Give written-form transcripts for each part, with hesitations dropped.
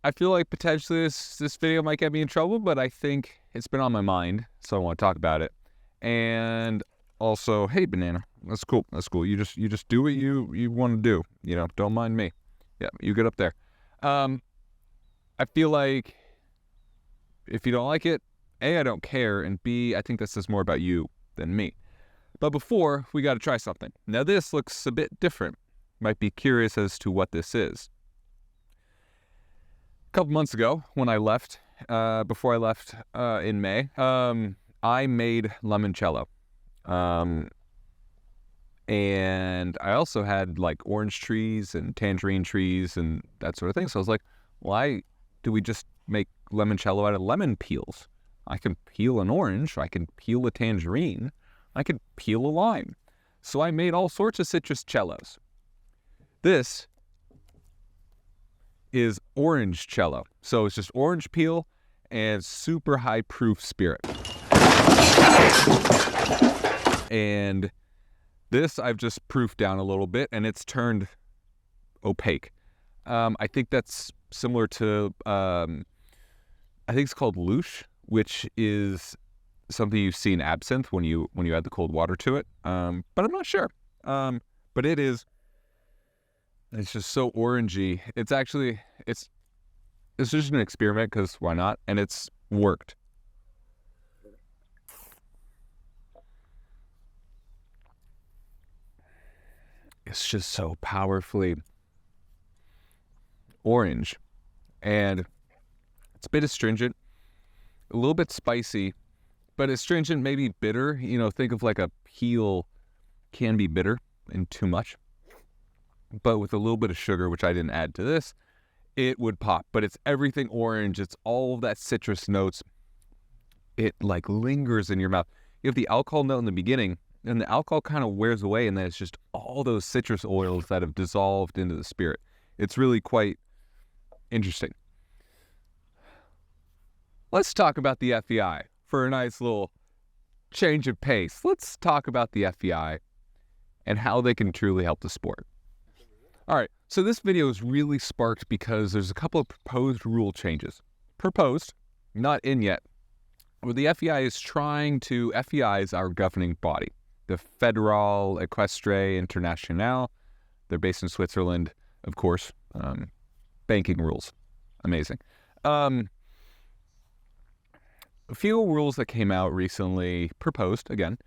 I feel like potentially this video might get me in trouble, but I think it's been on my mind, so I want to talk about it. And also, hey, Banana, that's cool. That's cool. You just do what you want to do. You know, don't mind me. Yeah, you get up there. I feel like if you don't like it, A, I don't care, and B, I think this says more about you than me. But before, we got to try something. Now, this looks a bit different. Might be curious as to what this is. A couple months ago, when I left, before I left in May, I made limoncello. And I also had like orange trees and tangerine trees and that sort of thing. So I was like, why do we just make limoncello out of lemon peels? I can peel an orange, I can peel a tangerine, I could peel a lime. So I made all sorts of citrus cellos. This is orange cello. So it's just orange peel and super high proof spirit. And this I've just proofed down a little bit and it's turned opaque. I think that's similar to, I think it's called louche, which is something you see in absinthe when you add the cold water to it. But I'm not sure. But it's just so orangey. It's just an experiment because why not? And it's worked. It's just so powerfully orange. And it's a bit astringent, a little bit spicy, but astringent, maybe bitter. You know, think of like a peel can be bitter and too much. But with a little bit of sugar, which I didn't add to this, it would pop. But it's everything orange. It's all of that citrus notes. It like lingers in your mouth. You have the alcohol note in the beginning, and the alcohol kind of wears away, and then it's just all those citrus oils that have dissolved into the spirit. It's really quite interesting. Let's talk about the FEI for a nice little change of pace. Let's talk about the FEI and how they can truly help the sport. All right, so this video is really sparked because there's a couple of proposed rule changes. Proposed, not in yet. Where the FEI is FEI is our governing body. The Federal Equestrian International. They're based in Switzerland, of course. Banking rules. Amazing. A few rules that came out recently, proposed again,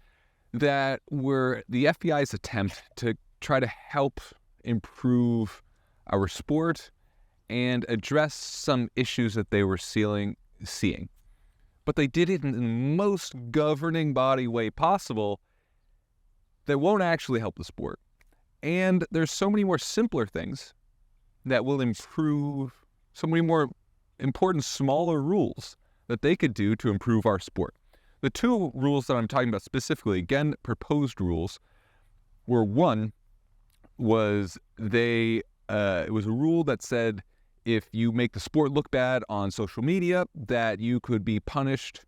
that were the FEI's attempt to try to help improve our sport and address some issues that they were seeing. But they did it in the most governing body way possible that won't actually help the sport. And there's so many more simpler things that will improve, so many more important smaller rules that they could do to improve our sport. The two rules that I'm talking about specifically, again, proposed rules, were one was it was a rule that said if you make the sport look bad on social media, that you could be punished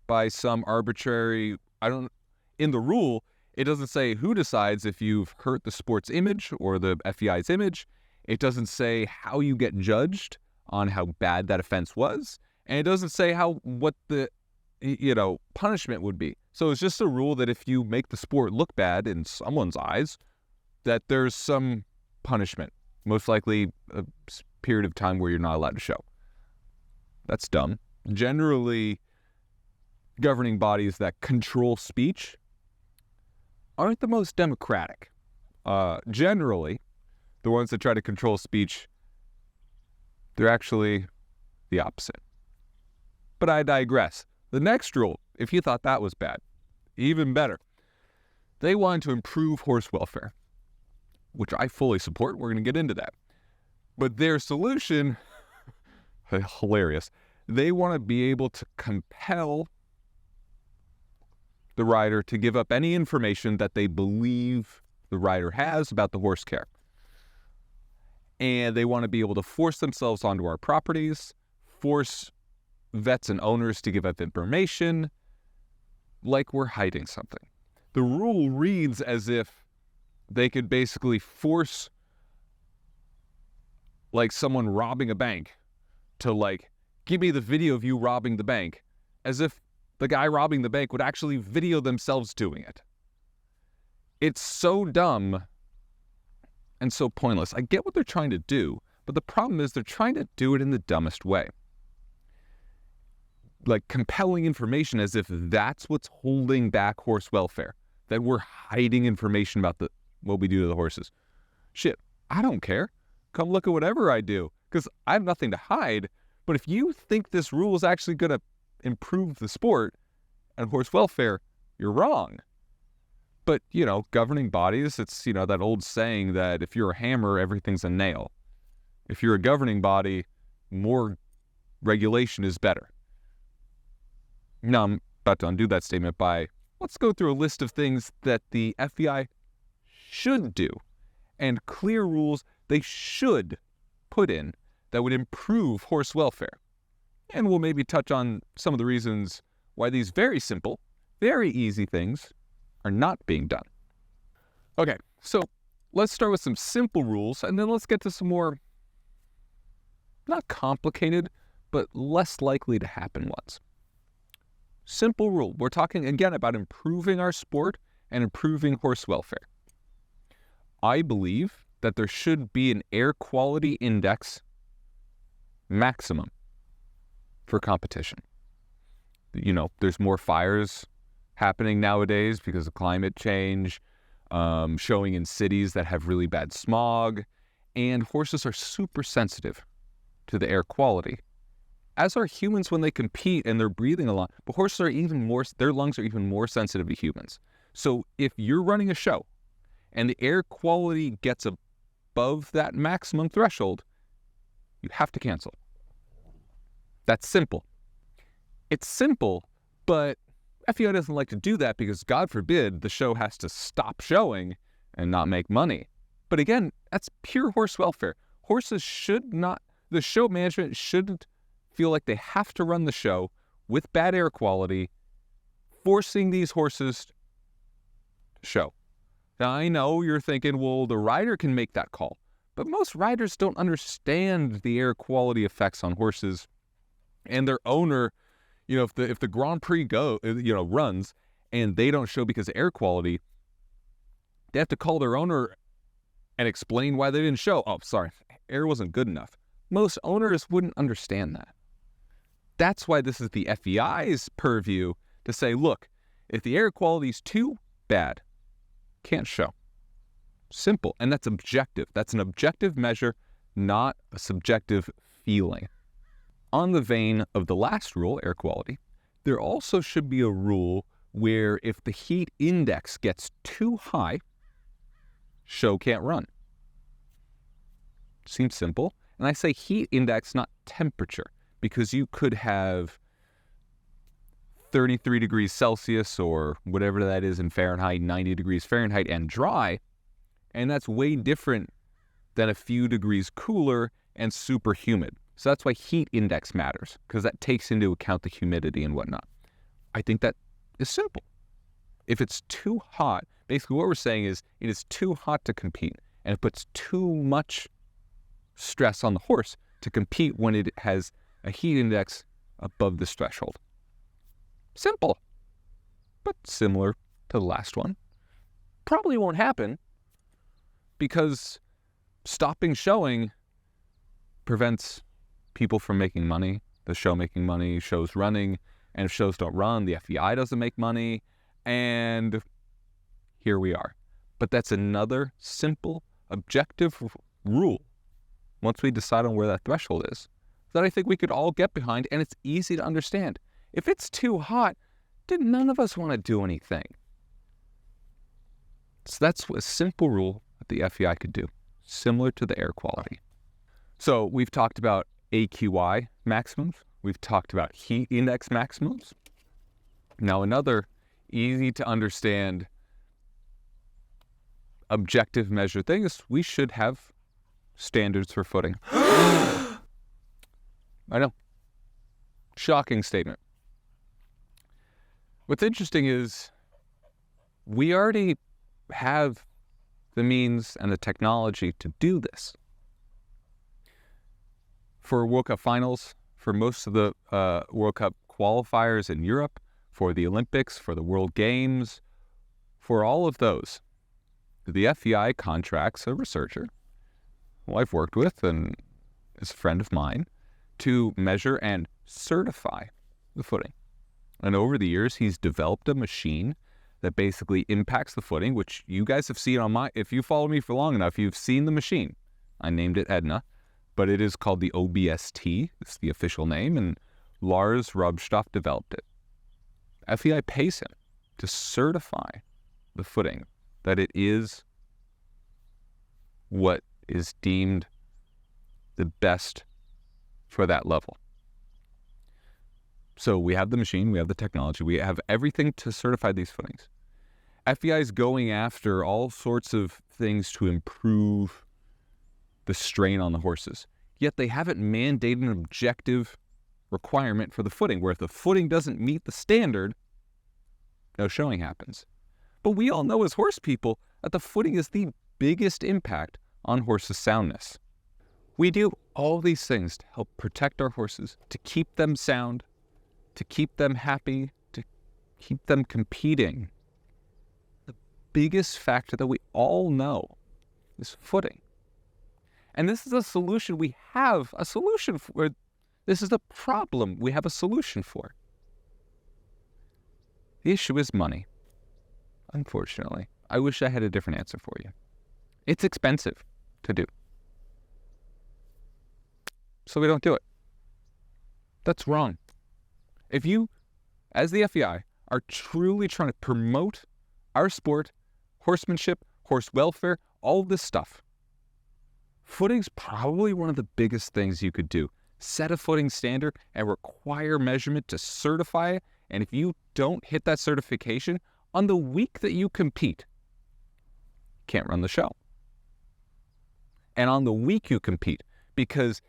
by some arbitrary, in the rule, it doesn't say who decides if you've hurt the sport's image or the FEI's image. It doesn't say how you get judged on how bad that offense was. And it doesn't say what the, punishment would be. So it's just a rule that if you make the sport look bad in someone's eyes, that there's some punishment, most likely a period of time where you're not allowed to show. That's dumb. Generally, governing bodies that control speech aren't the most democratic. Generally, the ones that try to control speech, they're actually the opposite. But I digress. The next rule, if you thought that was bad, even better. They wanted to improve horse welfare, which I fully support. We're going to get into that. But their solution, hilarious. They want to be able to compel the rider to give up any information that they believe the rider has about the horse care. And they want to be able to force themselves onto our properties, force vets and owners to give up information like we're hiding something. The rule reads as if they could basically force, like someone robbing a bank, to like, give me the video of you robbing the bank, as if the guy robbing the bank would actually video themselves doing it. It's so dumb and so pointless. I get what they're trying to do, but the problem is they're trying to do it in the dumbest way. Like compelling information as if that's what's holding back horse welfare, that we're hiding information about what we do to the horses. Shit, I don't care. Come look at whatever I do, because I have nothing to hide. But if you think this rule is actually going to improve the sport and horse welfare, you're wrong. But, governing bodies, it's, that old saying that if you're a hammer, everything's a nail. If you're a governing body, more regulation is better. Now, I'm about to undo that statement by, let's go through a list of things that the FEI should do and clear rules they should put in that would improve horse welfare. And we'll maybe touch on some of the reasons why these very simple, very easy things are not being done. Okay, so let's start with some simple rules, and then let's get to some more, not complicated, but less likely to happen ones. Simple rule. We're talking, again, about improving our sport and improving horse welfare. I believe that there should be an air quality index maximum for competition. There's more fires happening nowadays because of climate change, showing in cities that have really bad smog, and horses are super sensitive to the air quality, as are humans when they compete and they're breathing a lot. But horses are their lungs are even more sensitive to humans. So if you're running a show and the air quality gets above that maximum threshold, you have to cancel. That's simple. It's simple, but FEI doesn't like to do that because, God forbid, the show has to stop showing and not make money. But again, that's pure horse welfare. Horses the show management shouldn't feel like they have to run the show with bad air quality, forcing these horses to show. Now, I know you're thinking, well, the rider can make that call. But most riders don't understand the air quality effects on horses, and their owner, if the Grand Prix runs and they don't show because of air quality, they have to call their owner and explain why they didn't show. Oh, sorry, air wasn't good enough. Most owners wouldn't understand that. That's why this is the FEI's purview to say, look, if the air quality is too bad, can't show. Simple. And that's objective. That's an objective measure, not a subjective feeling. On the vein of the last rule, air quality, there also should be a rule where if the heat index gets too high, show can't run. Seems simple. And I say heat index, not temperature, because you could have 33 degrees Celsius or whatever that is in Fahrenheit, 90 degrees Fahrenheit, and dry, and that's way different than a few degrees cooler and super humid. So that's why heat index matters, because that takes into account the humidity and whatnot. I think that is simple. If it's too hot, basically what we're saying is it is too hot to compete, and it puts too much stress on the horse to compete when it has a heat index above this threshold. Simple, but similar to the last one. Probably won't happen because stopping showing prevents people from making money, the show making money, shows running, and if shows don't run, the FEI doesn't make money, and here we are. But that's another simple, objective rule, once we decide on where that threshold is, that I think we could all get behind, and it's easy to understand. If it's too hot, then none of us want to do anything. So that's a simple rule that the FEI could do, similar to the air quality. So we've talked about AQI maximums. We've talked about heat index maximums. Now another easy to understand objective measure thing is we should have standards for footing. I know. Shocking statement. What's interesting is we already have the means and the technology to do this. For World Cup finals, for most of the World Cup qualifiers in Europe, for the Olympics, for the World Games, for all of those. The FEI contracts a researcher who I've worked with and is a friend of mine to measure and certify the footing. And over the years, he's developed a machine that basically impacts the footing, which you guys have seen on if you follow me for long enough, you've seen the machine. I named it Edna, but it is called the OBST. It's the official name, and Lars Rubstoff developed it. FEI pays him to certify the footing, that it is what is deemed the best for that level. So we have the machine, we have the technology, we have everything to certify these footings. FEI is going after all sorts of things to improve the strain on the horses. Yet they haven't mandated an objective requirement for the footing, where if the footing doesn't meet the standard, no showing happens. But we all know as horse people that the footing is the biggest impact on horses' soundness. We do all these things to help protect our horses, to keep them sound, to keep them happy, to keep them competing. The biggest factor that we all know is footing. And this is a solution we have a solution for. This is a problem we have a solution for. The issue is money. Unfortunately, I wish I had a different answer for you. It's expensive to do. So we don't do it. That's wrong. If you, as the FEI, are truly trying to promote our sport, horsemanship, horse welfare, all this stuff, footing's probably one of the biggest things you could do. Set a footing standard and require measurement to certify it. And if you don't hit that certification on the week that you compete, you can't run the show. And on the week you compete, because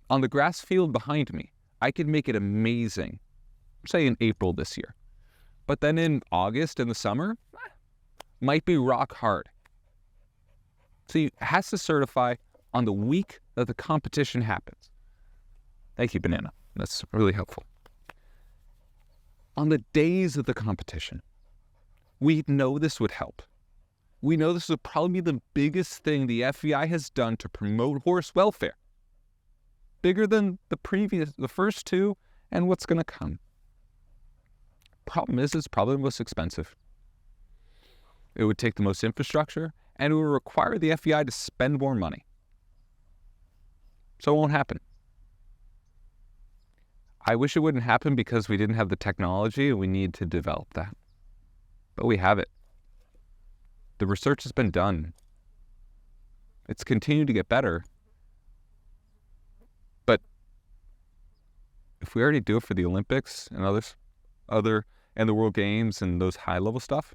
on the grass field behind me, I could make it amazing, say in April this year. But then in August, in the summer, might be rock hard. So it has to certify on the week that the competition happens. Thank you, Banana. That's really helpful. On the days of the competition, we know this would help. We know this would probably be the biggest thing the FEI has done to promote horse welfare. Bigger than the first two and what's going to come. Problem is, it's probably the most expensive. It would take the most infrastructure, and it would require the FEI to spend more money. So it won't happen. I wish it wouldn't happen because we didn't have the technology and we need to develop that. But we have it. The research has been done. It's continued to get better. But if we already do it for the Olympics and and the World Games and those high-level stuff,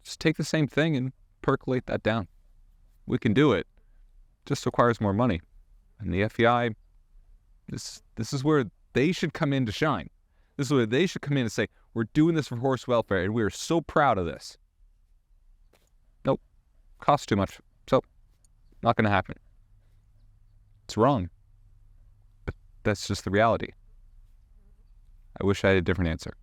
just take the same thing and percolate that down. We can do it. Just requires more money. And the FEI, this is where they should come in to shine. This is where they should come in and say, we're doing this for horse welfare, and we are so proud of this. Nope. Costs too much. So, not going to happen. It's wrong. But that's just the reality. I wish I had a different answer.